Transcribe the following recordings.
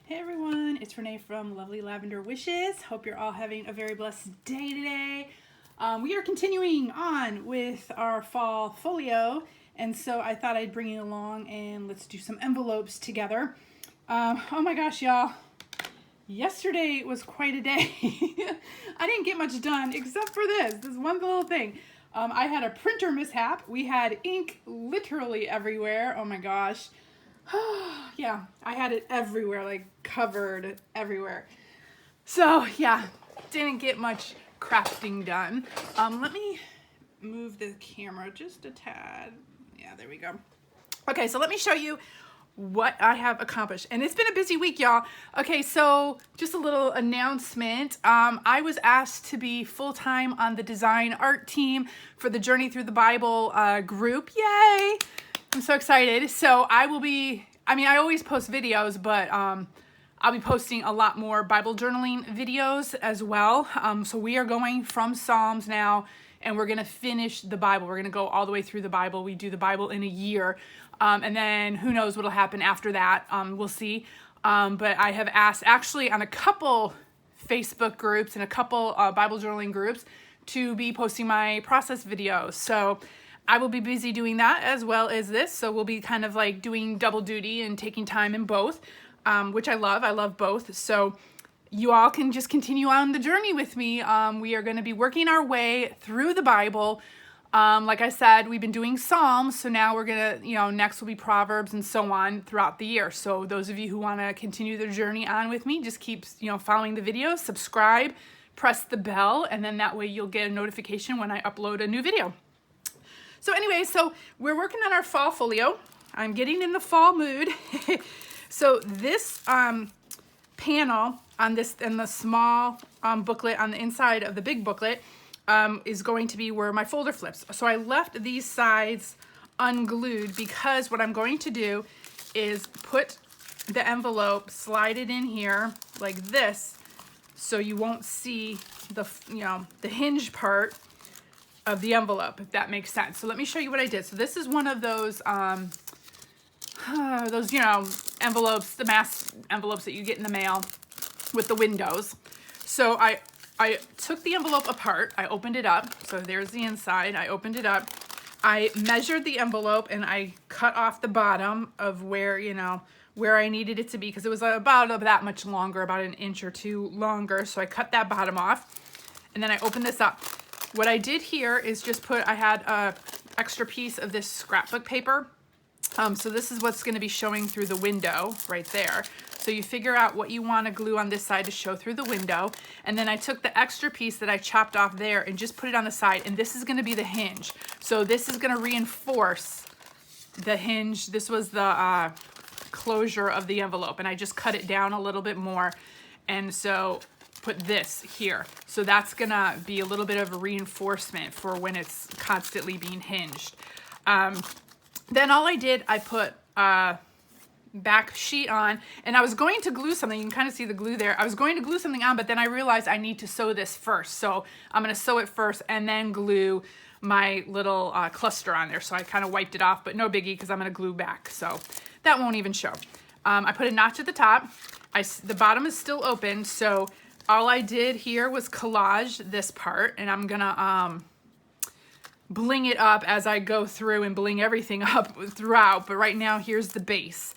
Hey everyone, it's Renee from Lovely Lavender Wishes. Hope you're all having a very blessed day today. We are continuing on with our fall folio, and so I thought I'd bring you along and let's do some envelopes together. Oh my gosh, y'all. Yesterday was quite a day. I didn't get much done except for this one little thing. I had a printer mishap. We had ink literally everywhere. Oh my gosh. Yeah, I had it everywhere, like covered everywhere. So yeah, didn't get much crafting done. Let me move the camera just a tad. Yeah, there we go. Okay, so let me show you what I have accomplished. And it's been a busy week, y'all. Okay, so just a little announcement. I was asked to be full-time on the design art team for the Journey Through the Bible group. Yay! I'm so excited. So I will be, I always post videos, but I'll be posting a lot more Bible journaling videos as well. So we are going from Psalms now, and we're going to finish the Bible. We're going to go all the way through the Bible. We do the Bible in a year. And then who knows what'll happen after that. We'll see. But I have asked actually on a couple Facebook groups and a couple Bible journaling groups to be posting my process videos. So I will be busy doing that as well as this. So we'll be kind of like doing double duty and taking time in both, which I love. I love both. So you all can just continue on the journey with me. We are going to be working our way through the Bible. Like I said, we've been doing Psalms. So now we're going to, next will be Proverbs and so on throughout the year. So those of you who want to continue the journey on with me, just keep, following the videos, subscribe, press the bell, and then that way you'll get a notification when I upload a new video. So anyway, so we're working on our fall folio. I'm getting in the fall mood. So this panel on this and the small booklet on the inside of the big booklet is going to be where my folder flips. So I left these sides unglued because what I'm going to do is put the envelope, slide it in here like this, so you won't see the the hinge part of the envelope, if that makes sense. So let me show you what I did. So this is one of those envelopes, the mass envelopes that you get in the mail with the windows. So I took the envelope apart, I opened it up. So there's the inside, I opened it up. I measured the envelope and I cut off the bottom of where, where I needed it to be, because it was about that much longer, about an inch or two longer. So I cut that bottom off and then I opened this up. What I did here is just I had a extra piece of this scrapbook paper. So this is what's going to be showing through the window right there. So you figure out what you want to glue on this side to show through the window. And then I took the extra piece that I chopped off there and just put it on the side. And this is going to be the hinge. So this is going to reinforce the hinge. This was the closure of the envelope. And I just cut it down a little bit more. And so put this here. So that's gonna be a little bit of a reinforcement for when it's constantly being hinged. Then all I did, I put a back sheet on, and I was going to glue something. You can kind of see the glue there. I was going to glue something on, but then I realized I need to sew this first. So I'm gonna sew it first and then glue my little cluster on there. So I kind of wiped it off, but no biggie because I'm gonna glue back. So that won't even show. I put a notch at the top. The bottom is still open, so all I did here was collage this part, and I'm gonna bling it up as I go through and bling everything up throughout. But right now, here's the base.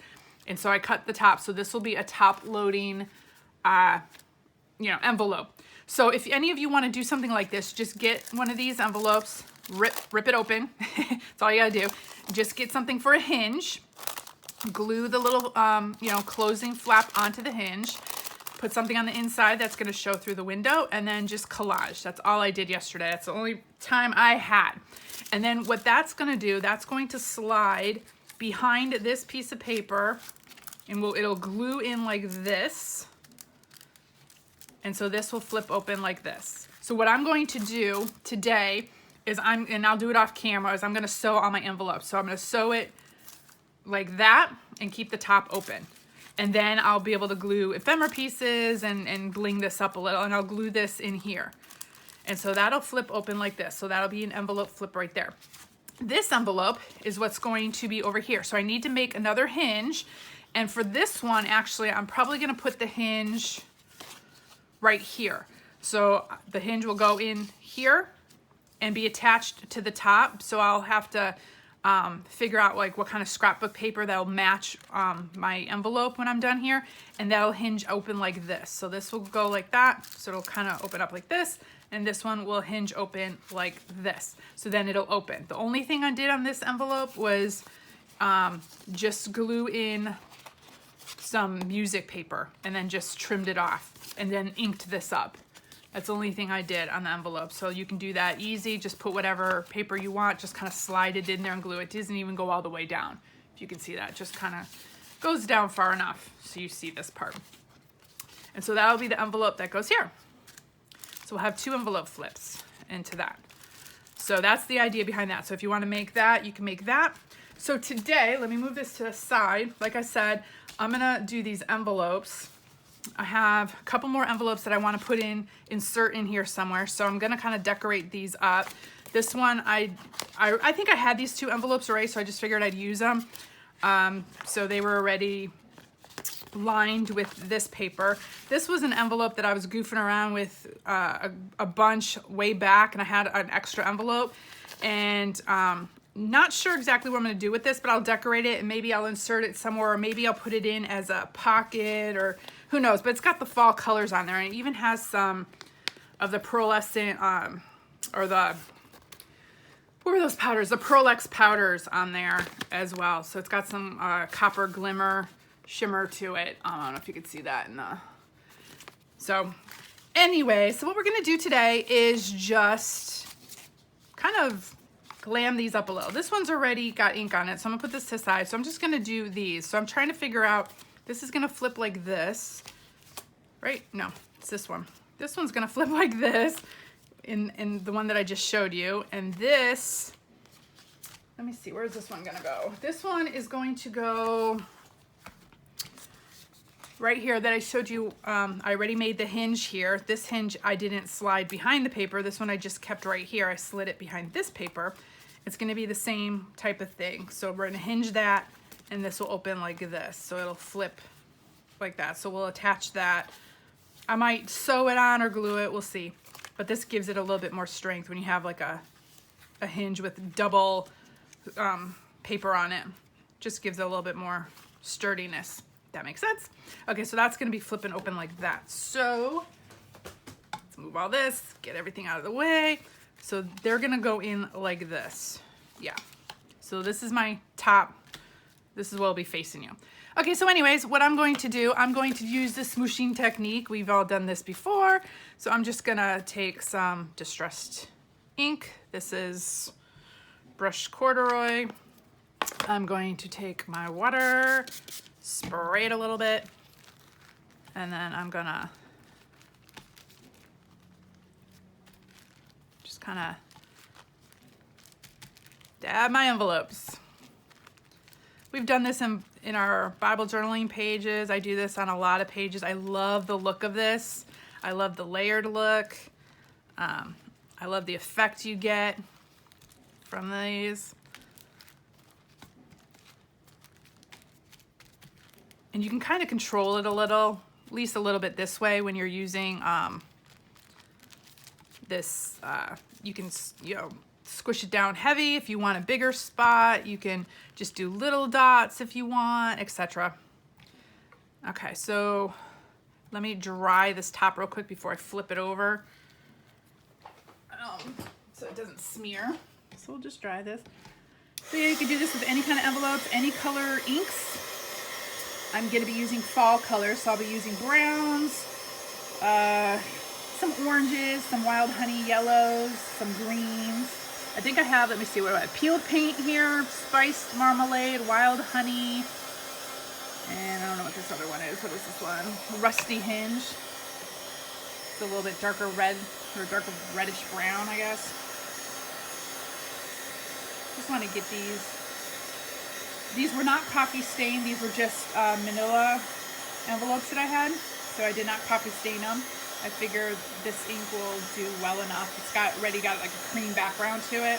And so I cut the top. So this will be a top loading, envelope. So if any of you want to do something like this, just get one of these envelopes, rip it open. That's all you gotta do. Just get something for a hinge, glue the little, closing flap onto the hinge, put something on the inside that's going to show through the window, and then just collage. That's all I did yesterday. That's the only time I had. And then what that's going to do, that's going to slide behind this piece of paper, and it'll glue in like this. And so this will flip open like this. So what I'm going to do today is and I'll do it off camera, is I'm going to sew all my envelopes. So I'm going to sew it like that and keep the top open. And then I'll be able to glue ephemera pieces and bling this up a little, and I'll glue this in here. And so that'll flip open like this. So that'll be an envelope flip right there. This envelope is what's going to be over here. So I need to make another hinge, And for this one, actually, I'm probably gonna put the hinge right here. So the hinge will go in here and be attached to the top. So I'll have to figure out like what kind of scrapbook paper that'll match my envelope when I'm done here, and that'll hinge open like this. So this will go like that, so it'll kind of open up like this, and this one will hinge open like this. So then it'll open. The only thing I did on this envelope was just glue in some music paper and then just trimmed it off and then inked this up. That's the only thing I did on the envelope. So you can do that easy. Just put whatever paper you want, just kind of slide it in there and glue it. It doesn't even go all the way down. If you can see that, just kind of goes down far enough so you see this part. And so that'll be the envelope that goes here. So we'll have 2 envelope flips into that. So that's the idea behind that. So if you want to make that, you can make that. So today, let me move this to the side. Like I said, I'm gonna do these envelopes. I have a couple more envelopes that I want to insert in here somewhere. So I'm going to kind of decorate these up. This one, I think I had these 2 envelopes already, so I just figured I'd use them. So they were already lined with this paper. This was an envelope that I was goofing around with a bunch way back, and I had an extra envelope. And not sure exactly what I'm going to do with this, but I'll decorate it, and maybe I'll insert it somewhere, or maybe I'll put it in as a pocket, or who knows. But it's got the fall colors on there, and it even has some of the pearlescent, or the, what were those powders? The Pearl-X powders on there as well. So it's got some copper glimmer, shimmer to it. I don't know if you can see that in the, so anyway, so what we're going to do today is just kind of glam these up a little. This one's already got ink on it, so I'm gonna put this to the side. So I'm just gonna do these. So I'm trying to figure out, this is gonna flip like this, right? No, it's this one. This one's gonna flip like this in the one that I just showed you. And this, let me see, where's this one gonna go? This one is going to go right here that I showed you. I already made the hinge here. This hinge I didn't slide behind the paper. This one I just kept right here. I slid it behind this paper. It's going to be the same type of thing. So we're going to hinge that, and this will open like this. So it'll flip like that. So we'll attach that. I might sew it on or glue it. We'll see. But this gives it a little bit more strength when you have like a hinge with double paper on it. Just gives it a little bit more sturdiness. That makes sense. Okay, so that's going to be flipping open like that. So let's move all this, get everything out of the way. So they're going to go in like this. Yeah. So this is my top. This is what will be facing you. Okay, so anyways, what I'm going to do, I'm going to use the smooshing technique. We've all done this before. So I'm just going to take some distressed ink. This is brushed corduroy. I'm going to take my water, spray it a little bit, and then I'm gonna just kind of dab my envelopes. We've done this in our Bible journaling pages. I do this on a lot of pages. I love the look of this. I love the layered look. I love the effect you get from these. And you can kind of control it a little, at least a little bit this way when you're using this. You can, squish it down heavy if you want a bigger spot. You can just do little dots if you want, etc. Okay, so let me dry this top real quick before I flip it over, so it doesn't smear. So we'll just dry this. So yeah, you can do this with any kind of envelopes, any color inks. I'm going to be using fall colors, so I'll be using browns, some oranges, some wild honey yellows, some greens. I think I have, let me see, what do I have? Peeled paint here, spiced marmalade, wild honey, and I don't know what this other one is. What is this one? Rusty hinge. It's a little bit darker red, or darker reddish brown, I guess. Just want to get these. These were not coffee stained. These were just manila envelopes that I had. So I did not coffee stain them. I figured this ink will do well enough. It's already got like a cream background to it.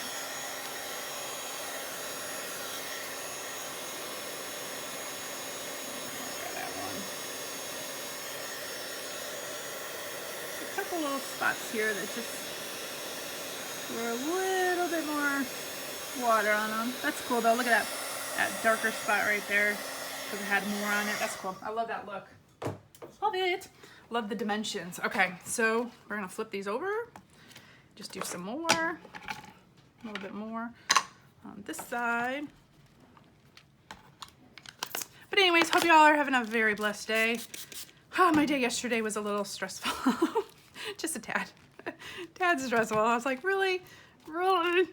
couple little spots here that just were a little bit more water on them. That's cool though. Look at that darker spot right there because it had more on it. That's cool. I love that look. Love it. Love the dimensions. Okay, so we're gonna flip these over. Just do some more, a little bit more on this side. But anyways, hope you all are having a very blessed day. Oh, my day yesterday was a little stressful. Just a tad. Tad stressful. I was like, really? Really?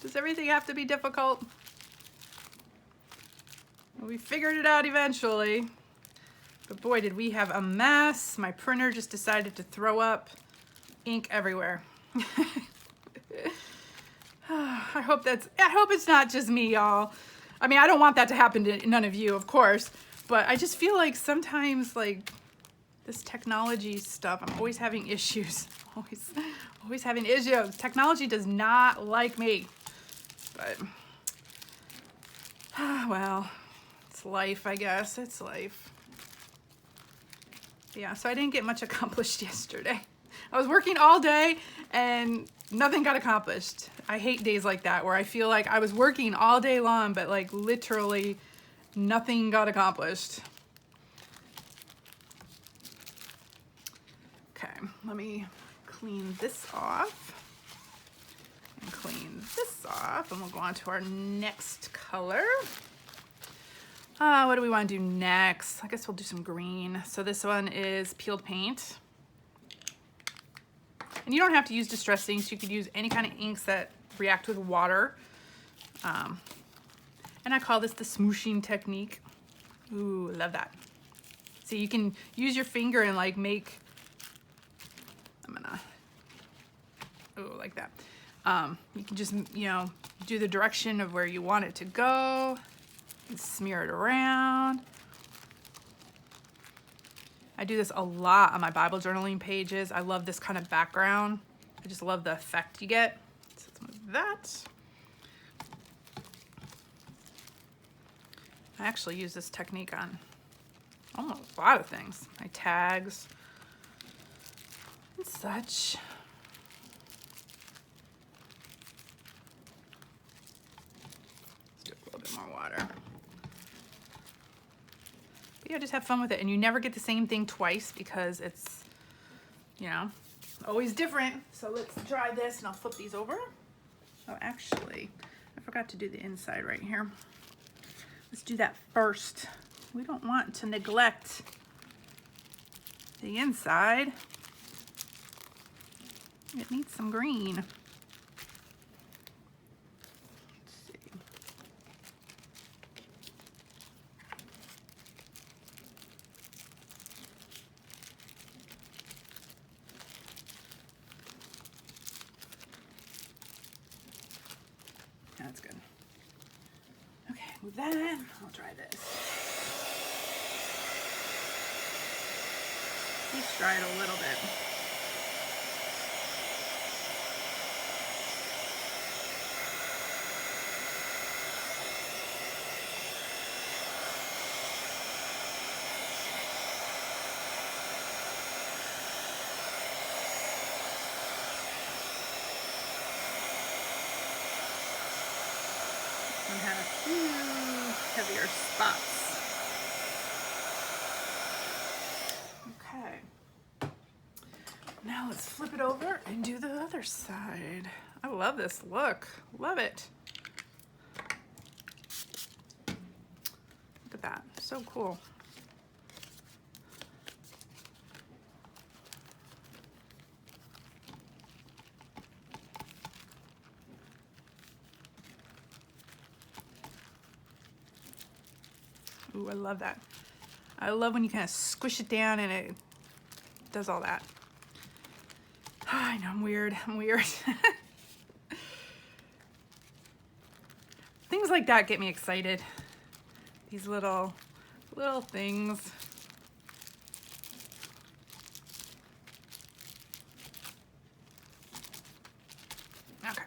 Does everything have to be difficult? Well, we figured it out eventually. But boy, did we have a mess. My printer just decided to throw up ink everywhere. I hope it's not just me, y'all. I mean, I don't want that to happen to none of you, of course, but I just feel like sometimes, like, this technology stuff, I'm always having issues. Always having issues. Technology does not like me. But, well, it's life, I guess. It's life. Yeah, so I didn't get much accomplished yesterday. I was working all day and nothing got accomplished. I hate days like that where I feel like I was working all day long, but like literally nothing got accomplished. Okay, let me clean this off and clean this off, and we'll go on to our next color. What do we want to do next? I guess we'll do some green. So this one is peeled paint. And you don't have to use distress inks. You could use any kind of inks that react with water. And I call this the smooshing technique. Ooh, love that. So you can use your finger and like make, ooh, like that. You can just, you know, do the direction of where you want it to go and smear it around. I do this a lot on my Bible journaling pages. I love this kind of background. I just love the effect you get. So let's move that. I actually use this technique on almost a lot of things. My tags and such. Let's do a little bit more water. Yeah, just have fun with it, and you never get the same thing twice because it's, you know, always different. So let's try this, and I'll flip these over. Oh, actually, I forgot to do the inside right here. Let's do that first. We don't want to neglect the inside. It needs some green. That's good. Okay, move that. I'll try this. Please try it a little bit. And had a few heavier spots. Okay. Now let's flip it over and do the other side. I love this look. Love it. Look at that. So cool. Ooh, I love that. I love when you kind of squish it down and it does all that. I know, I'm weird. I'm weird. Things like that get me excited. These little things. Okay.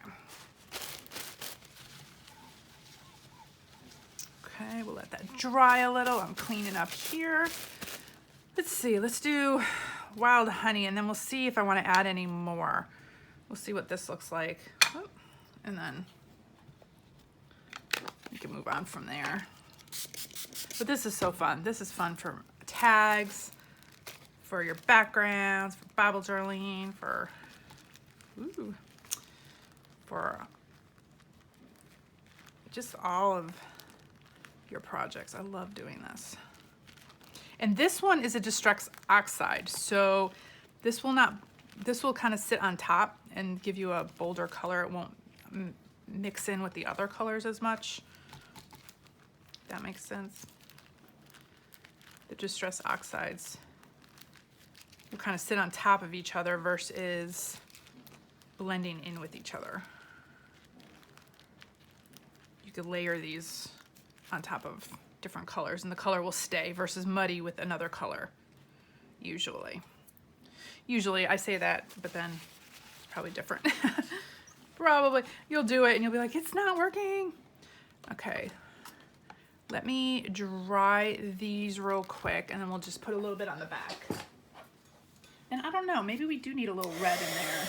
Okay, we'll let that dry a little. I'm cleaning up here. Let's see, let's do wild honey, and then we'll see if I want to add any more. We'll see what this looks like. Oh, and then we can move on from there. But this is so fun. This is fun for tags, for your backgrounds, for Bible journaling, for just all of your projects. I love doing this. And this one is a distress oxide, so this will kind of sit on top and give you a bolder color. It won't mix in with the other colors as much. If that makes sense. The distress oxides will kind of sit on top of each other versus blending in with each other. You could layer these on top of different colors and the color will stay versus muddy with another color, usually. Usually I say that, but then it's probably different. Probably. You'll do it and you'll be like, it's not working. Okay. Let me dry these real quick and then we'll just put a little bit on the back. And I don't know, maybe we do need a little red in there.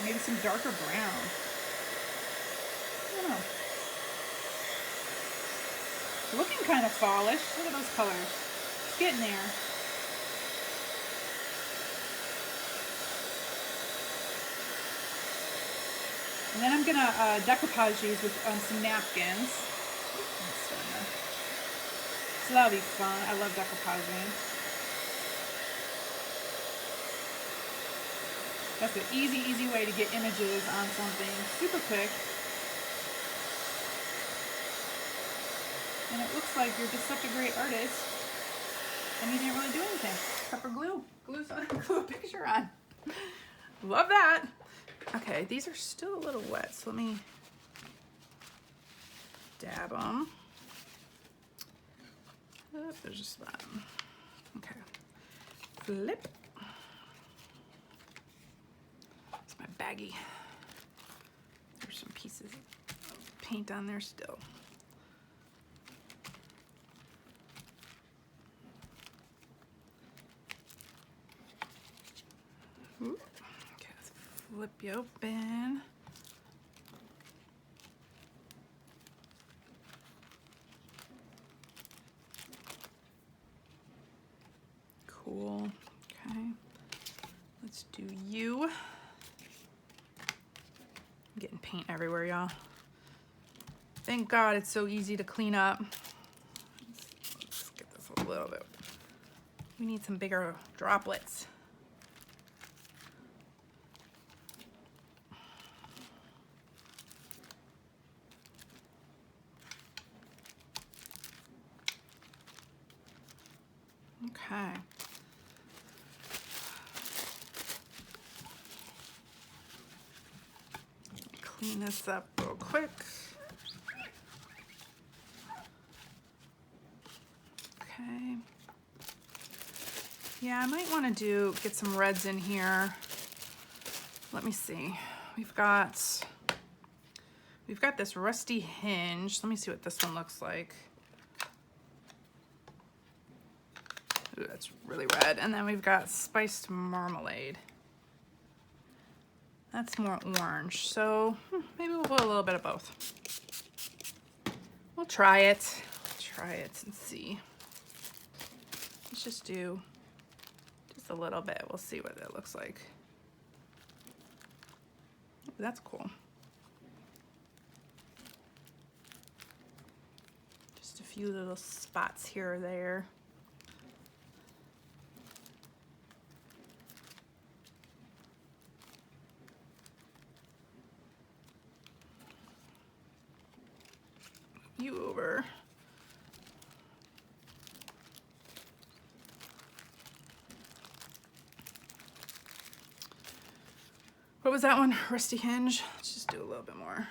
Maybe some darker brown. I don't know. Looking kind of fallish. Look at those colors. It's getting there. And then I'm gonna decoupage these with some napkins. So that'll be fun. I love decoupaging. That's an easy way to get images on something super quick. And it looks like you're just such a great artist and you didn't really do anything except for glue. Glue a picture on. Love that. Okay, these are still a little wet, so let me dab them. Oh, there's just that. Okay. Flip. It's my baggie. There's some pieces of paint on there still. Ooh. Okay, let's flip you open. Cool. Okay. Let's do you. I'm getting paint everywhere, y'all. Thank God it's so easy to clean up. Let's get this a little bit. We need some bigger droplets. Okay. Clean this up real quick. Okay. Yeah, I might want to get some reds in here. Let me see. We've got this rusty hinge. Let me see what this one looks like. Ooh, that's really red. And then we've got spiced marmalade. That's more orange. So maybe we'll put a little bit of both. We'll try it. Try it and see. Let's just do just a little bit. We'll see what it looks like. Ooh, that's cool. Just a few little spots here or there. You over. What was that one? Rusty hinge. Let's just do a little bit more.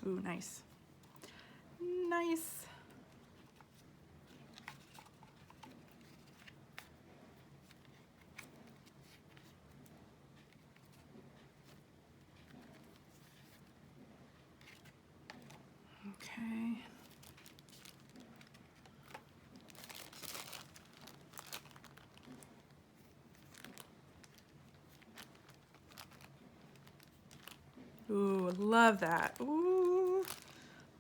Ooh, nice. Nice. Okay. Ooh, love that. Ooh,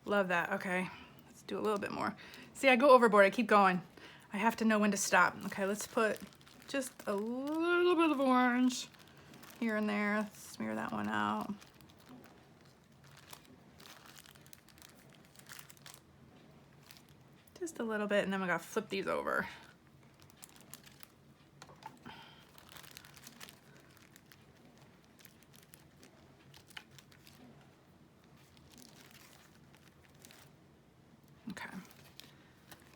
love that. Okay, let's do a little bit more. See, I go overboard. I keep going. I have to know when to stop. Okay, let's put just a little bit of orange here and there. Let's smear that one out. Just a little bit, and then we gotta flip these over. Okay.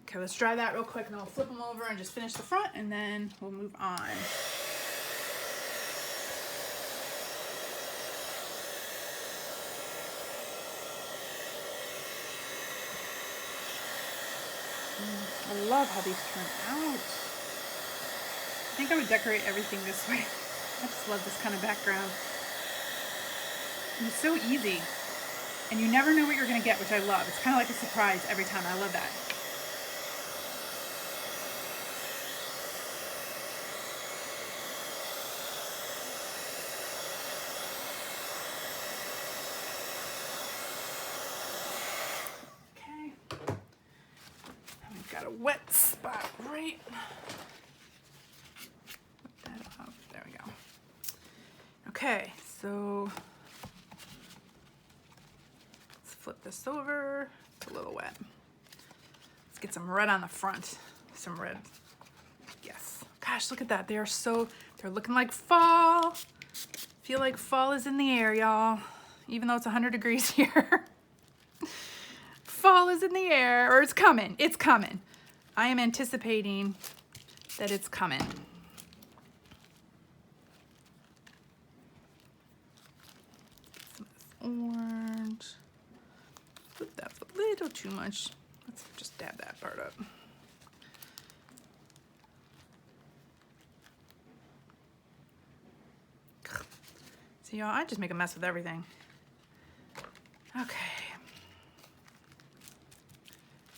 Okay, let's dry that real quick, and then we'll flip them over and just finish the front, and then we'll move on. I love how these turn out. I think I would decorate everything this way. I just love this kind of background. It's so easy. And you never know what you're going to get, which I love. It's kind of like a surprise every time. I love that. Okay. We've got a wet spot right. Put that up. There we go. Okay, so let's flip this over. It's a little wet. Let's get some red on the front. Some red. Yes. Gosh, look at that. They're looking like fall. Feel like fall is in the air, y'all. Even though it's 100 degrees here. Fall is in the air, or it's coming. It's coming. I am anticipating that it's coming. Some of this orange. Oop, that's a little too much. Let's just dab that part up. See, y'all, I just make a mess with everything. Okay.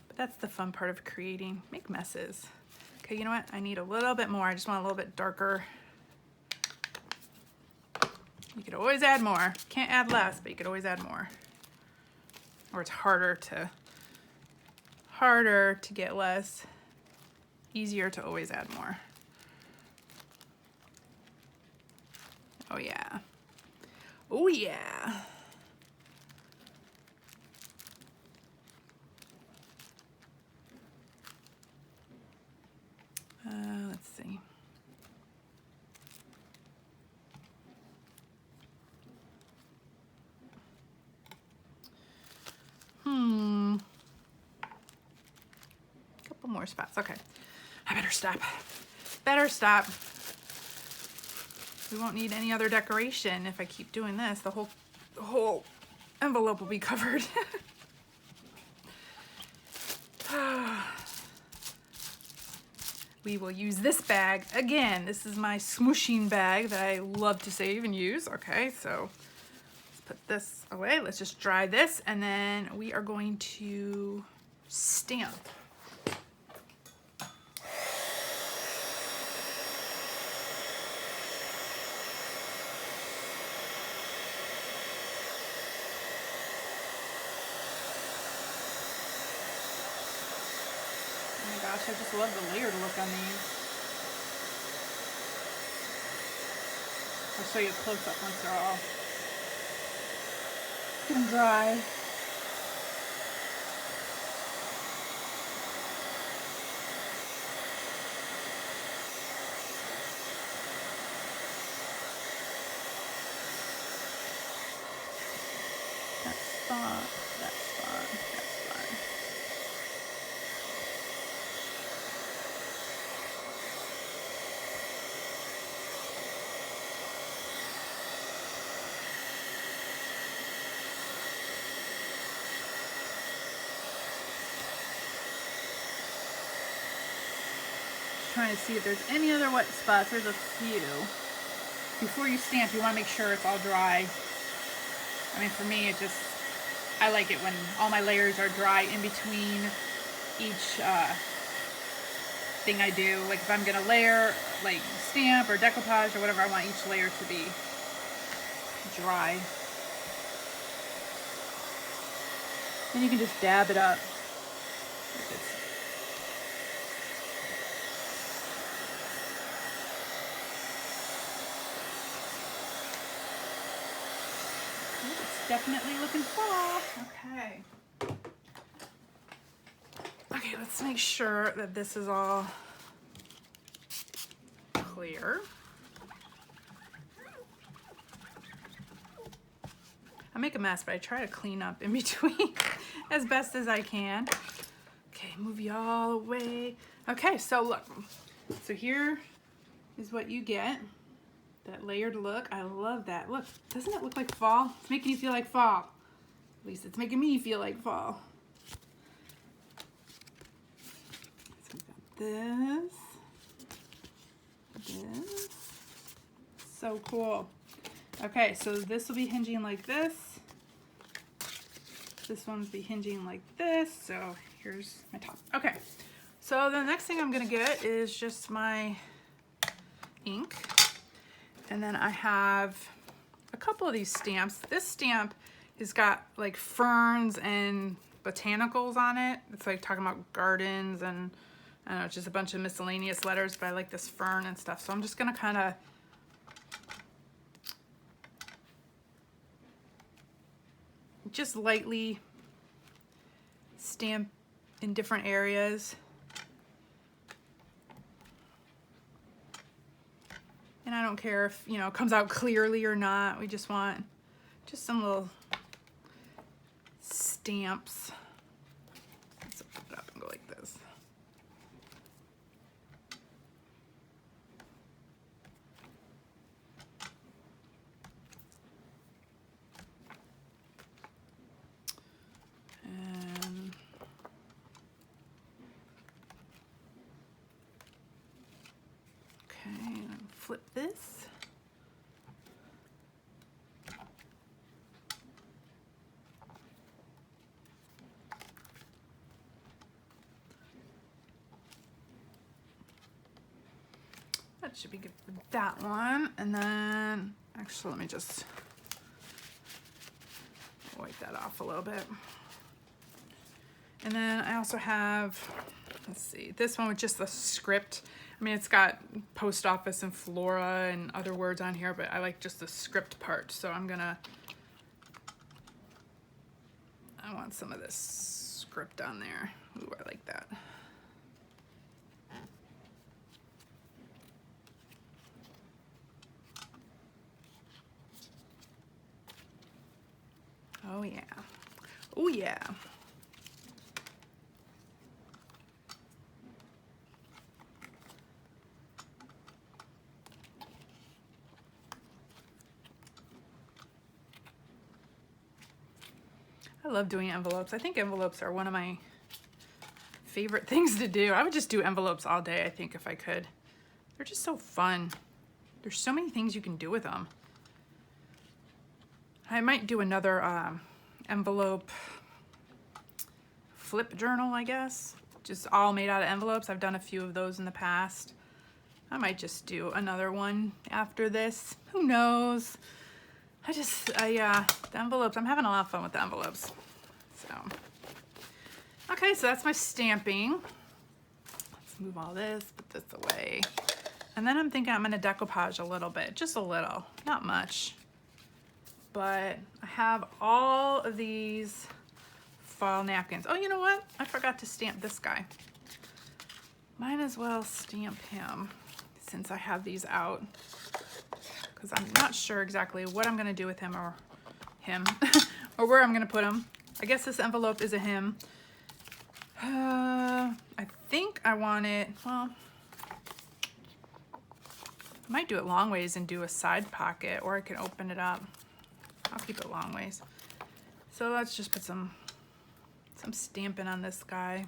But that's the fun part of creating. Make messes. Okay, you know what? I need a little bit more. I just want a little bit darker. You could always add more. Can't add less, but you could always add more. Or it's harder to get less. Easier to always add more. Oh yeah. Oh yeah. Let's see. Couple more spots. Okay. I better stop. Better stop. We won't need any other decoration if I keep doing this. The whole envelope will be covered. We will use this bag again. This is my smooshing bag that I love to save and use. Okay, so let's put this away. Let's just dry this, and then we are going to stamp. Gosh, I just love the layered look on these. I'll show you a close-up once they're all get them dry. That spot, that spot, that spot. Trying to see if there's any other wet spots. There's a few. Before you stamp, you want to make sure it's all dry. I mean, for me, it just I like it when all my layers are dry in between each thing I do. Like if I'm gonna layer, like stamp or decoupage or whatever, I want each layer to be dry. Then you can just dab it up. It's definitely looking fall. Okay. Okay, let's make sure that this is all clear. I make a mess, but I try to clean up in between as best as I can. Okay, move y'all away. Okay, so look. So here is what you get. That layered look. I love that. Look, doesn't it look like fall? It's making you feel like fall. At least it's making me feel like fall. So we got this. So cool. Okay, so this will be hinging like this. This one will be hinging like this. So here's my top. Okay, so the next thing I'm gonna get is just my ink. And then I have a couple of these stamps. This stamp has got like ferns and botanicals on it. It's like talking about gardens and I don't know, just a bunch of miscellaneous letters, but I like this fern and stuff. So I'm just gonna kind of just lightly stamp in different areas. And I don't care if, you know, it comes out clearly or not. We just want just some little stamps. Let's open it up and go like this. And okay, flip this. That should be good for that one. And then, actually, let me just wipe that off a little bit. And then I also have, let's see, this one with just the script. I mean, it's got post office and flora and other words on here, but I like just the script part. So I'm gonna, I want some of this script on there. Ooh, I like that. Oh yeah. Oh yeah. I love doing envelopes. I think envelopes are one of my favorite things to do. I would just do envelopes all day, I think, if I could. They're just so fun. There's so many things you can do with them. I might do another envelope flip journal, I guess. Just all made out of envelopes. I've done a few of those in the past. I might just do another one after this. Who knows? The envelopes, I'm having a lot of fun with the envelopes. So, okay, so that's my stamping. Let's move all this, put this away. And then I'm thinking I'm gonna decoupage a little bit, just a little, not much. But I have all of these fall napkins. Oh, you know what? I forgot to stamp this guy. Might as well stamp him since I have these out, because I'm not sure exactly what I'm gonna do with him or or where I'm gonna put him. I guess this envelope is a him. I think I want it, well, I might do it long ways and do a side pocket, or I can open it up. I'll keep it long ways. So let's just put some stamping on this guy.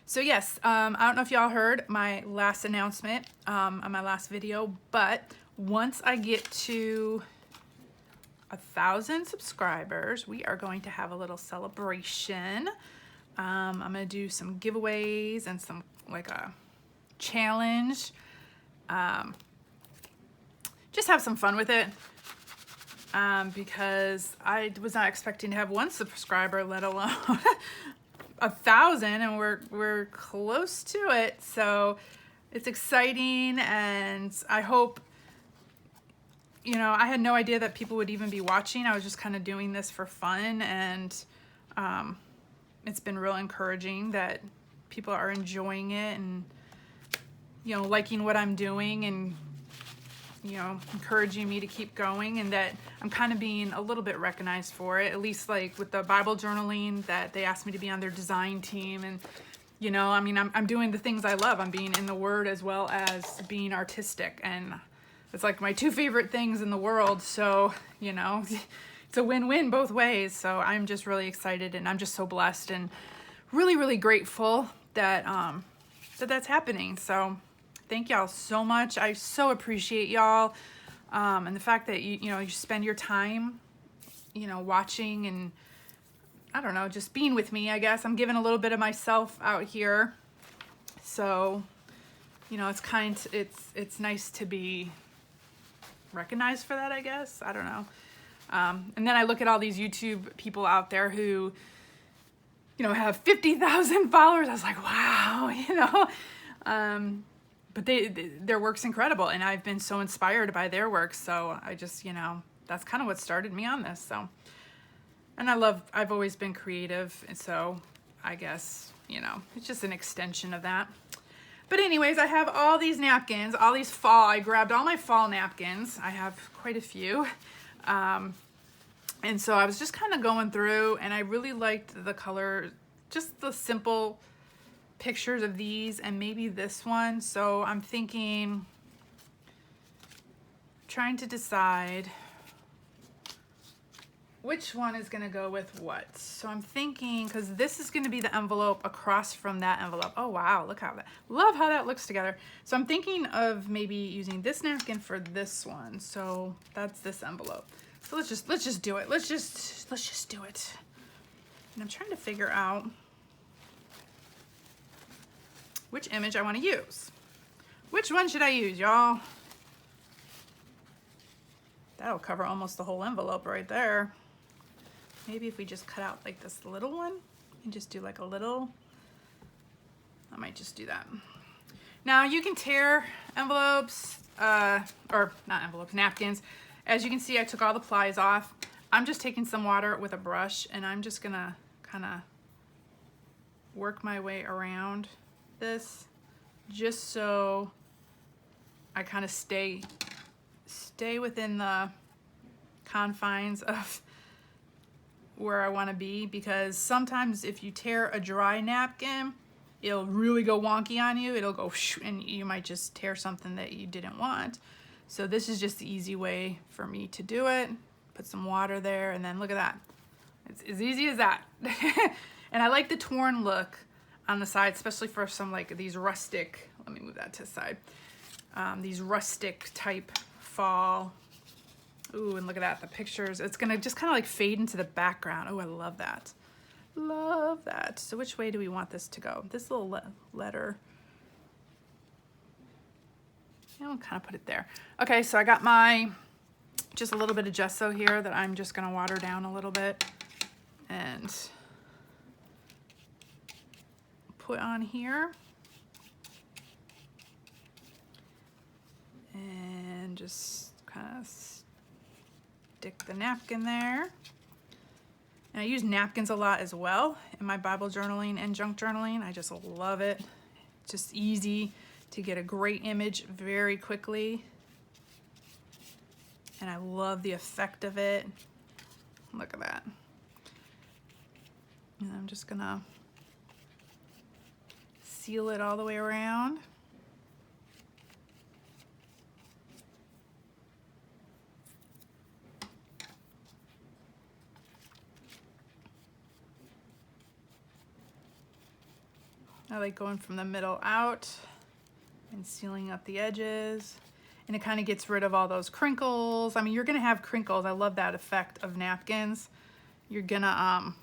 So yes, I don't know if y'all heard my last announcement on my last video, but once I get to 1,000 subscribers, we are going to have a little celebration. I'm gonna do some giveaways and some like a challenge. Just have some fun with it because I was not expecting to have 1 subscriber, let alone 1,000, and we're close to it. So it's exciting, and I hope, you know, I had no idea that people would even be watching. I was just kind of doing this for fun, and it's been real encouraging that people are enjoying it and, you know, liking what I'm doing and, you know, encouraging me to keep going, and that I'm kind of being a little bit recognized for it, at least like with the Bible journaling, that they asked me to be on their design team. And, you know, I mean, I'm doing the things I love. I'm being in the Word as well as being artistic, and it's like my 2 favorite things in the world. So, you know, it's a win-win both ways. So I'm just really excited, and I'm just so blessed and really, really grateful that that's happening. So thank y'all so much. I so appreciate y'all, and the fact that you know, you spend your time, you know, watching and, I don't know, just being with me. I guess I'm giving a little bit of myself out here, so, you know, it's nice to be recognized for that, I guess. I don't know. And then I look at all these YouTube people out there who, you know, have 50,000 followers. I was like, wow, you know. But their work's incredible, and I've been so inspired by their work. So I just, you know, that's kind of what started me on this. So, and I've always been creative, and so I guess, you know, it's just an extension of that. But anyways, I have all these napkins, all these I grabbed all my fall napkins. I have quite a few. And so I was just kind of going through, and I really liked the color, just the simple pictures of these, and maybe this one. So I'm thinking, trying to decide which one is going to go with what. So I'm thinking, because this is going to be the envelope across from that envelope. Oh wow, look how love how that looks together. So I'm thinking of maybe using this napkin for this one. So that's this envelope. So let's just do it. Let's just do it. And I'm trying to figure out which image I want to use. Which one should I use, y'all? That'll cover almost the whole envelope right there. Maybe if we just cut out like this little one and just do like a little, I might just do that. Now you can tear envelopes, or not envelopes, napkins. As you can see, I took all the plies off. I'm just taking some water with a brush, and I'm just gonna kind of work my way around this, just so I kind of stay within the confines of where I want to be, because sometimes if you tear a dry napkin, it'll really go wonky on you. It'll go and you might just tear something that you didn't want. So this is just the easy way for me to do it. Put some water there, and then look at that. It's as easy as that. And I like the torn look on the side, especially for some like these rustic, let me move that to the side. These rustic type fall. Ooh, and look at that, the pictures. It's gonna just kind of like fade into the background. Oh, I love that. Love that. So which way do we want this to go? This little letter. I'll kind of put it there. Okay, so I got my, just a little bit of gesso here that I'm just gonna water down a little bit and put on here. And just kind of stick the napkin there. And I use napkins a lot as well in my Bible journaling and junk journaling. I just love it. It's just easy to get a great image very quickly. And I love the effect of it. Look at that. And I'm just gonna seal it all the way around. I like going from the middle out and sealing up the edges. And it kind of gets rid of all those crinkles. I mean, you're gonna have crinkles. I love that effect of napkins. You're gonna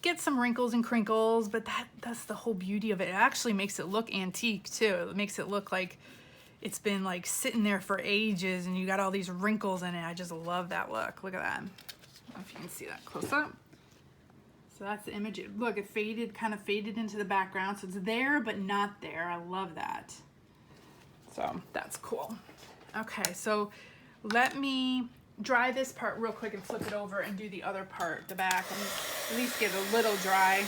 get some wrinkles and crinkles, but that's the whole beauty of it. It actually makes it look antique too. It makes it look like it's been like sitting there for ages and you got all these wrinkles in it. I just love that look. Look at that. I don't know if you can see that close up. So that's the image. Look, it faded, kind of faded into the background. So it's there, but not there. I love that. So that's cool. Okay, so let me dry this part real quick and flip it over and do the other part, the back, and at least get a little dry.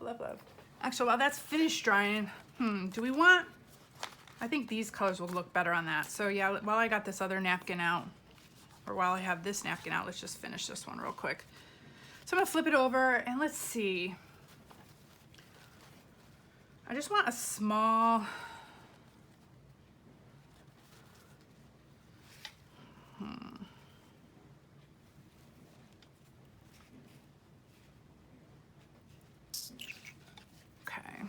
Love. Actually, while that's finished drying, do we want, I think these colors will look better on that. So yeah, while I got this other napkin out, or while I have this napkin out, let's just finish this one real quick. So I'm gonna flip it over and let's see. I just want a small, okay.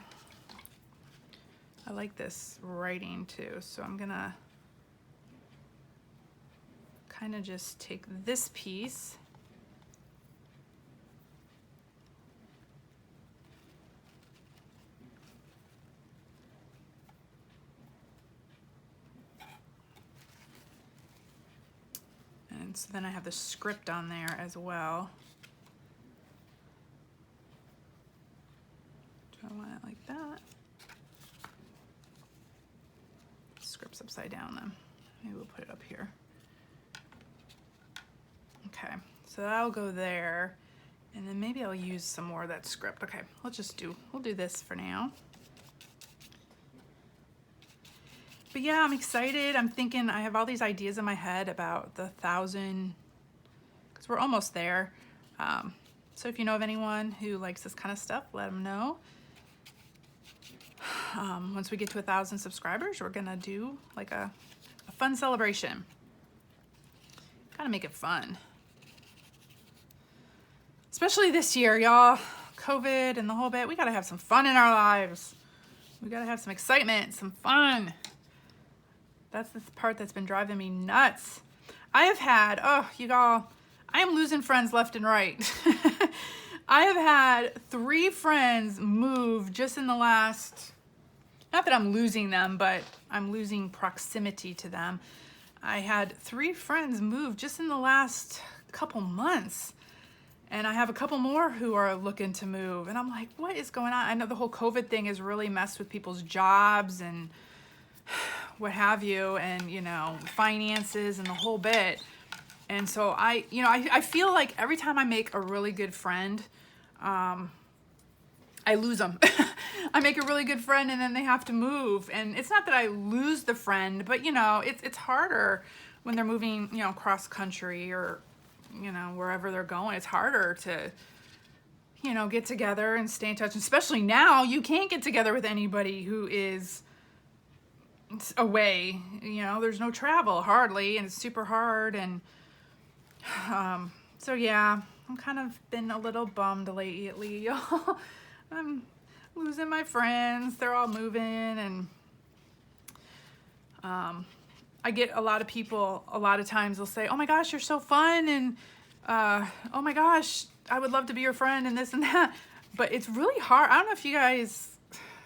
I like this writing too, so I'm gonna kind of just take this piece and so then I have the script on there as well. Do I want it like that? Script's upside down then. Maybe we'll put it up here. Okay, so that'll go there. And then maybe I'll use some more of that script. Okay, we'll do this for now. But yeah, I'm excited. I'm thinking, I have all these ideas in my head about the 1,000, because we're almost there. So if you know of anyone who likes this kind of stuff, let them know. Once we get to 1,000 subscribers, we're gonna do like a fun celebration. Gotta make it fun. Especially this year, y'all. COVID and the whole bit. We gotta have some fun in our lives. We gotta have some excitement, some fun. That's the part that's been driving me nuts. I have had, you all, I am losing friends left and right. I have had 3 friends move just in the last, not that I'm losing them, but I'm losing proximity to them. I had 3 friends move just in the last couple months. And I have a couple more who are looking to move. And I'm like, what is going on? I know the whole COVID thing has really messed with people's jobs and what have you, and, you know, finances and the whole bit. And so I feel like every time I make a really good friend, I lose them. I make a really good friend and then they have to move. And it's not that I lose the friend, but, you know, it's harder when they're moving, you know, cross country or, you know, wherever they're going. It's harder to, you know, get together and stay in touch. Especially now, you can't get together with anybody who is away. You know, there's no travel hardly, and it's super hard. And so yeah, I'm kind of been a little bummed lately, y'all. I'm losing my friends. They're all moving, and I get a lot of people, a lot of times they'll say, oh my gosh, you're so fun, and oh my gosh, I would love to be your friend, and this and that. But it's really hard. I don't know if you guys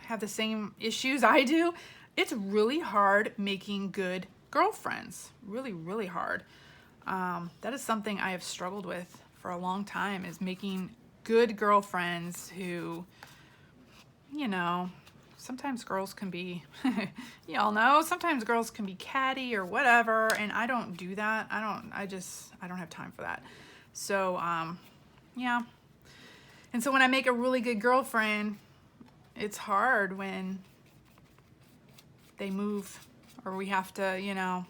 have the same issues I do. It's really hard making good girlfriends. Really, really hard. That is something I have struggled with for a long time, is making good girlfriends who, you know, sometimes girls can be, y'all know, sometimes girls can be catty or whatever, and I don't do that. I don't have time for that. So, yeah. And so when I make a really good girlfriend, it's hard when they move, or we have to,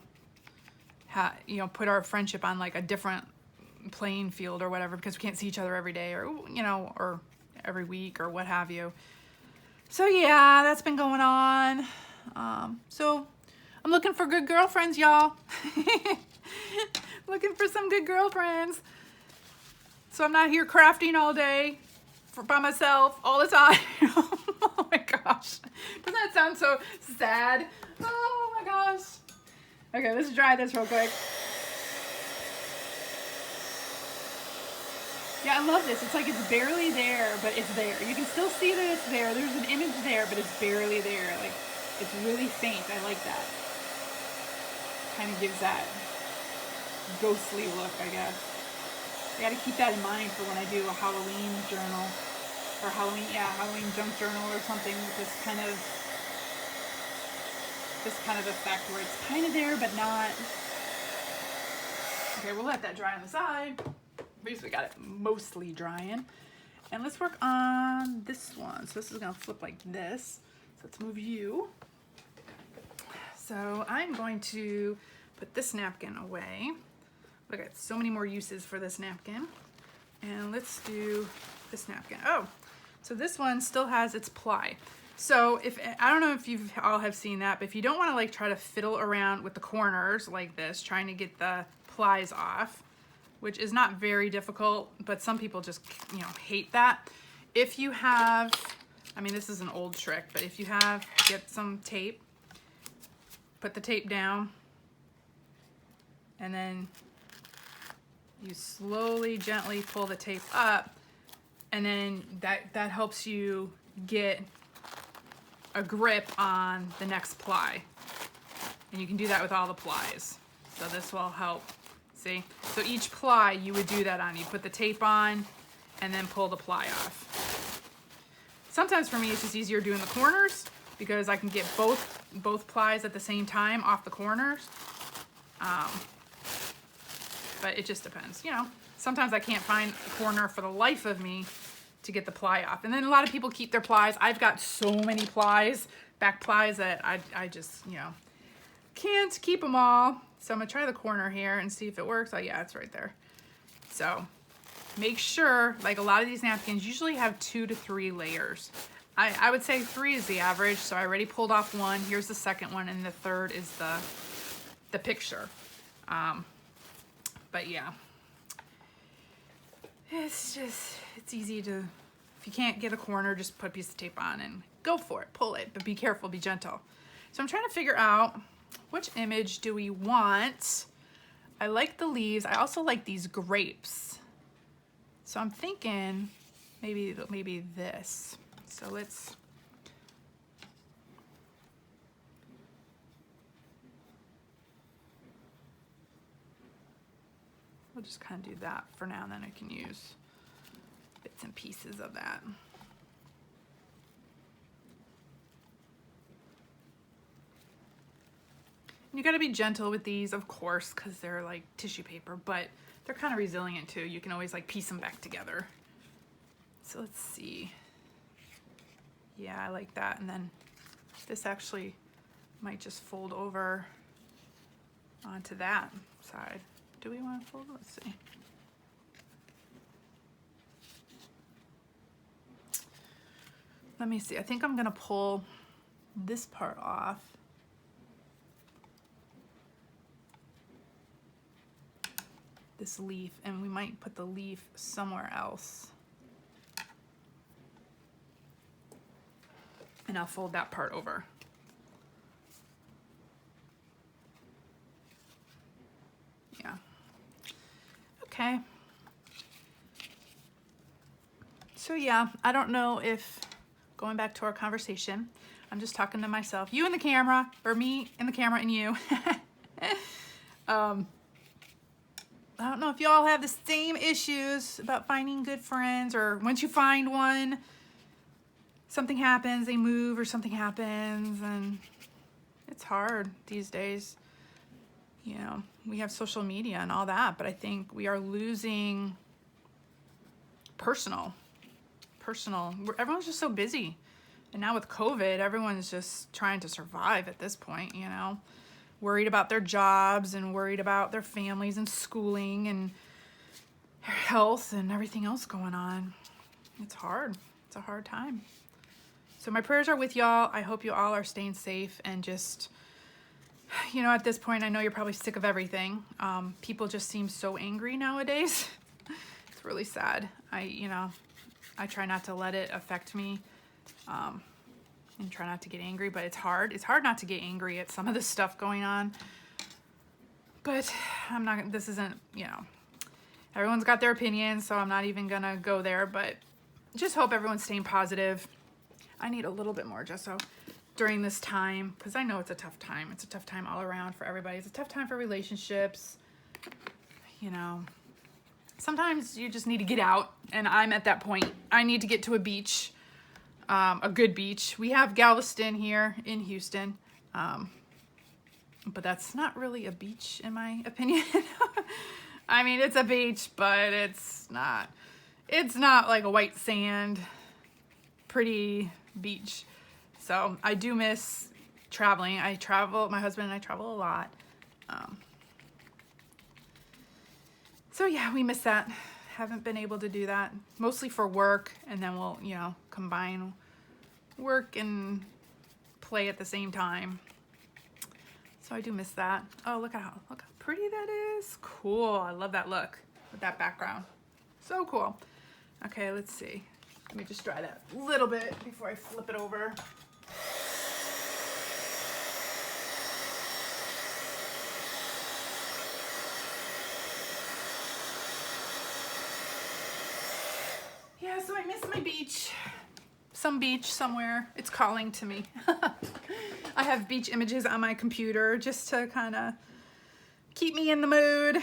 put our friendship on like a different playing field or whatever, because we can't see each other every day, or you know, or every week or what have you. So yeah, that's been going on. So I'm looking for good girlfriends, y'all. Looking for some good girlfriends. So I'm not here crafting all day by myself all the time. Oh my gosh. Doesn't that sound so sad? Oh my gosh. Okay, let's dry this real quick. Yeah, I love this. It's like it's barely there, but it's there. You can still see that it's there. There's an image there, but it's barely there. Like, it's really faint. I like that. Kind of gives that ghostly look, I guess. I gotta keep that in mind for when I do a Halloween journal, or Halloween junk journal or something with this kind of effect where it's kind of there but not. Okay, we'll let that dry on the side. At least we got it mostly drying. And let's work on this one. So this is gonna flip like this. So let's move you. So I'm going to put this napkin away. Look at so many more uses for this napkin. And let's do this napkin. Oh, so this one still has its ply. So I don't know if you all have seen that, but if you don't want to like try to fiddle around with the corners like this, trying to get the plies off, which is not very difficult, but some people just, you know, hate that. If you have, I mean, this is an old trick, but if you have, get some tape, put the tape down, and then you slowly, gently pull the tape up, and then that helps you get a grip on the next ply. And you can do that with all the plies. So this will help, see? So each ply you would do that on. You put the tape on and then pull the ply off. Sometimes for me it's just easier doing the corners because I can get both plies at the same time off the corners. But it just depends, you know. Sometimes I can't find a corner for the life of me to get the ply off. And then a lot of people keep their plies. I've got so many plies, back plies, that I just, you know, can't keep them all. So I'm gonna try the corner here and see if it works. Oh yeah, it's right there. So make sure, like a lot of these napkins usually have 2 to 3 layers. I would say 3 is the average. So I already pulled off one. Here's the second one, and the third is the picture. But yeah, it's easy to, if you can't get a corner, just put a piece of tape on and go for it, pull it, but be careful, be gentle. So I'm trying to figure out which image do we want. I like the leaves. I also like these grapes. So I'm thinking maybe this. So we'll just kind of do that for now, and then I can use bits and pieces of that. You got to be gentle with these, of course, because they're like tissue paper, but they're kind of resilient too. You can always like piece them back together. So let's see. Yeah, I like that. And then this actually might just fold over onto that side. Do we want to fold? Let's see. Let me see. I think I'm going to pull this part off. This leaf, and we might put the leaf somewhere else. And I'll fold that part over. Yeah. Okay. So yeah, I don't know if, going back to our conversation, I'm just talking to myself, you in the camera, or me in the camera and you. I don't know if y'all have the same issues about finding good friends, or once you find one, something happens, they move, or something happens, and it's hard these days. You know, we have social media and all that, but I think we are losing personal. Everyone's just so busy. And now with COVID, everyone's just trying to survive at this point, you know, worried about their jobs and worried about their families and schooling. And health and everything else going on. It's hard. It's a hard time. So my prayers are with y'all. I hope you all are staying safe and just, you know, at this point, I know you're probably sick of everything. People just seem so angry nowadays. It's really sad. I try not to let it affect me, and try not to get angry, but it's hard. It's hard not to get angry at some of the stuff going on. But this isn't, everyone's got their opinions, so I'm not even gonna go there, but just hope everyone's staying positive. I need a little bit more gesso during this time, because I know it's a tough time. It's a tough time all around for everybody. It's a tough time for relationships. Sometimes you just need to get out, and I'm at that point. I need to get to a beach, a good beach. We have Galveston here in Houston, but that's not really a beach in my opinion. I mean, it's a beach, but it's not like a white sand, pretty beach. So I do miss traveling. My husband and I travel a lot. So yeah, we miss that. Haven't been able to do that, mostly for work, and then we'll, combine work and play at the same time. So I do miss that. Oh, look how pretty that is. Cool. I love that look with that background. So cool. Okay, let's see. Let me just dry that a little bit before I flip it over. Yeah, so I miss my beach. Some beach somewhere. It's calling to me. I have beach images on my computer just to kind of keep me in the mood.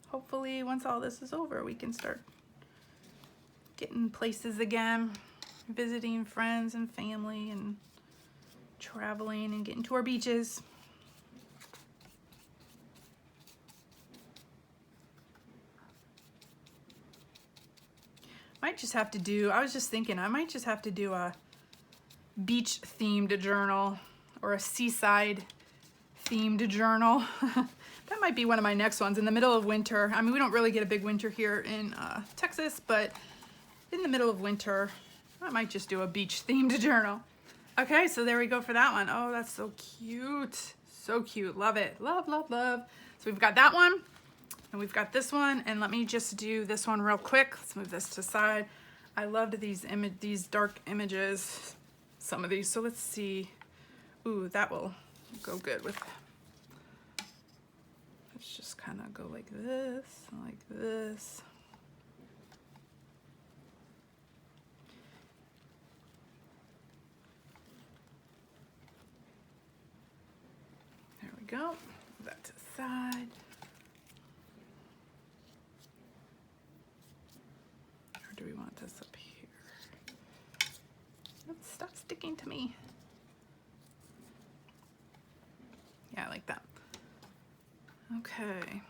Hopefully, once all this is over, we can start getting places again, visiting friends and family, and traveling and getting to our beaches. I was just thinking, I might just have to do a beach themed journal or a seaside themed journal. That might be one of my next ones in the middle of winter. I mean, we don't really get a big winter here in Texas, but in the middle of winter, I might just do a beach themed journal. Okay, so there we go for that one. Oh, that's so cute. So cute. Love it. Love, love, love. So we've got that one. And we've got this one, and let me just do this one real quick. Let's move this to the side. I loved these dark images, some of these. So let's see. Ooh, that will go good with. Let's just kind of go like this, like this. There we go. Move that to the side. Do we want this up here? Oops, stop sticking to me. Yeah, I like that. Okay.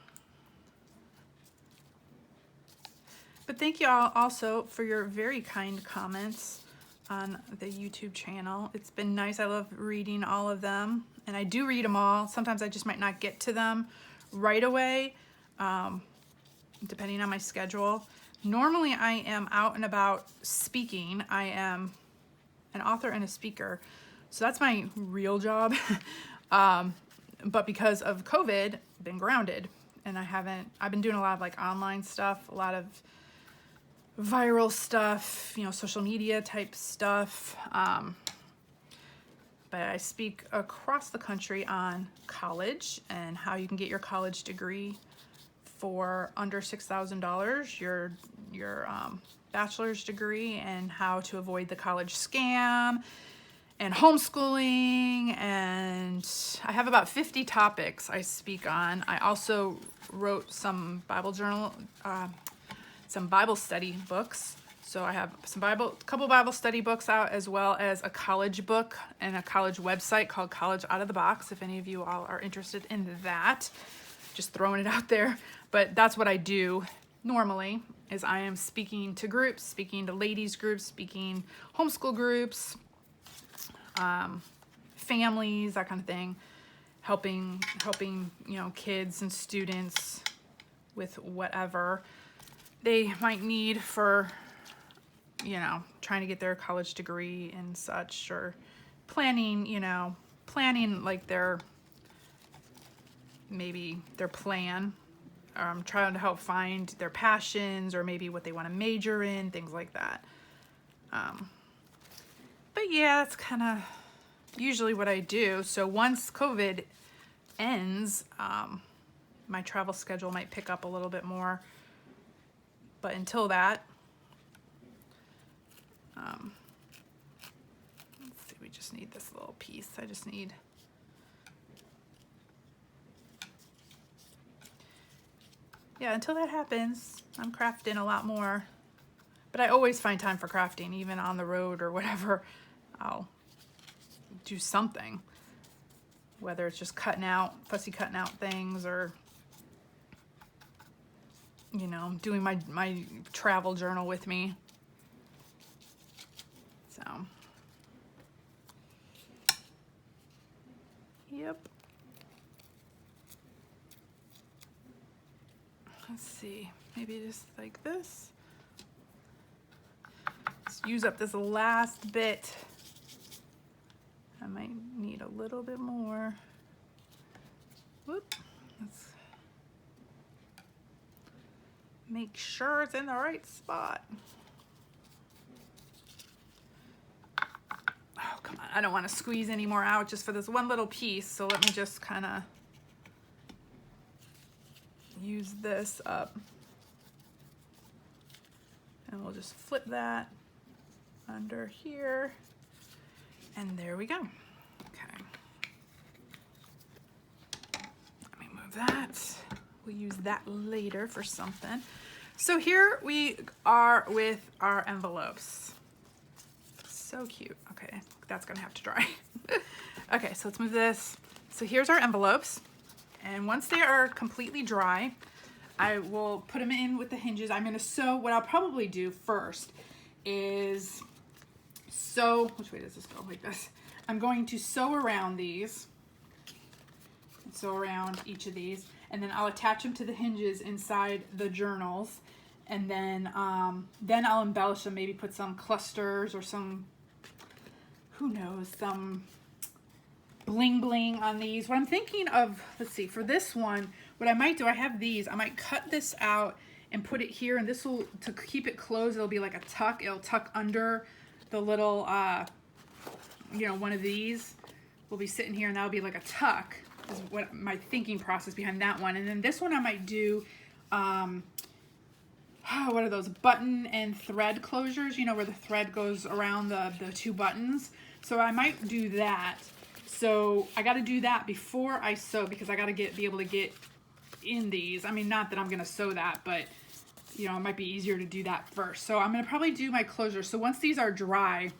But thank you all also for your very kind comments on the YouTube channel. It's been nice. I love reading all of them, and I do read them all. Sometimes I just might not get to them right away, depending on my schedule. Normally I am out and about speaking. I am an author and a speaker, so that's my real job. But because of COVID, I've been grounded, and I've been doing a lot of like online stuff, a lot of viral stuff, social media type stuff. But I speak across the country on college and how you can get your college degree for under $6,000, your bachelor's degree, and how to avoid the college scam and homeschooling. And I have about 50 topics I speak on. I also wrote some Bible study books. So I have a couple Bible study books out, as well as a college book and a college website called College Out of the Box, if any of you all are interested in that. Just throwing it out there. But that's what I do normally, is I am speaking to groups, speaking to ladies groups, speaking homeschool groups, families, that kind of thing. helping, you know, kids and students with whatever they might need for, you know, trying to get their college degree and such, or planning, you know, planning like maybe their plan, trying to help find their passions or maybe what they want to major in, things like that. But yeah, that's kind of usually what I do. So once COVID ends, my travel schedule might pick up a little bit more. But until that, let's see, we just need this little piece. I just need, yeah, until that happens, I'm crafting a lot more. But I always find time for crafting, even on the road or whatever. I'll do something, whether it's just fussy cutting out things, or, you know, doing my travel journal with me. So, yep. Let's see, maybe just like this. Let's use up this last bit. I might need a little bit more. Whoop. Let's make sure it's in the right spot. Oh, come on. I don't want to squeeze any more out just for this one little piece. So let me just kind of use this up. And we'll just flip that under here. And there we go. Okay. Let me move that. We'll use that later for something. So here we are with our envelopes. So cute. Okay, that's gonna have to dry. Okay, so let's move this. So here's our envelopes. And once they are completely dry, I will put them in with the hinges. I'm gonna sew. What I'll probably do first is sew, which way does this go? Like this. I'm going to sew around these, sew around each of these, and then I'll attach them to the hinges inside the journals, and then I'll embellish them, maybe put some clusters or some, who knows, some bling bling on these. What I'm thinking of, let's see, for this one, what I might do, I have these, I might cut this out and put it here, and this will, to keep it closed, it'll be like a tuck. It'll tuck under the little, you know, one of these will be sitting here, and that'll be like a tuck, is what my thinking process behind that one. And then this one I might do, what are those, button and thread closures, you know, where the thread goes around the two buttons. So I might do that. So I got to do that before I sew, because I got to be able to get in these. I mean, not that I'm going to sew that, but you know, it might be easier to do that first. So I'm going to probably do my closures. So once these are dry,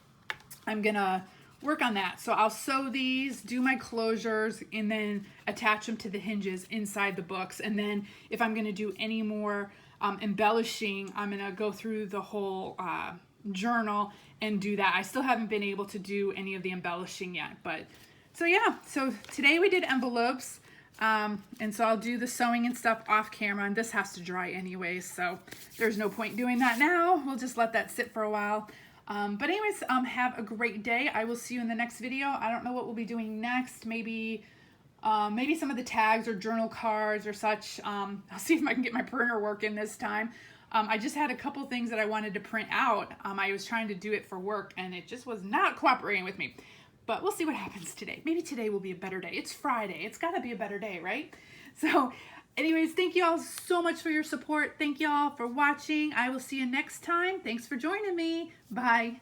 I'm going to work on that. So I'll sew these, do my closures, and then attach them to the hinges inside the books. And then if I'm going to do any more embellishing, I'm going to go through the whole journal and do that. I still haven't been able to do any of the embellishing yet, but so yeah, so today we did envelopes, and so I'll do the sewing and stuff off camera, and this has to dry anyways, so there's no point doing that now. We'll just let that sit for a while. But anyways, have a great day. I will see you in the next video. I don't know what we'll be doing next. Maybe some of the tags or journal cards or such. I'll see if I can get my printer working this time. I just had a couple things that I wanted to print out. I was trying to do it for work, and it just was not cooperating with me. But we'll see what happens today. Maybe today will be a better day. It's Friday. It's got to be a better day, right? So anyways, thank you all so much for your support. Thank you all for watching. I will see you next time. Thanks for joining me. Bye.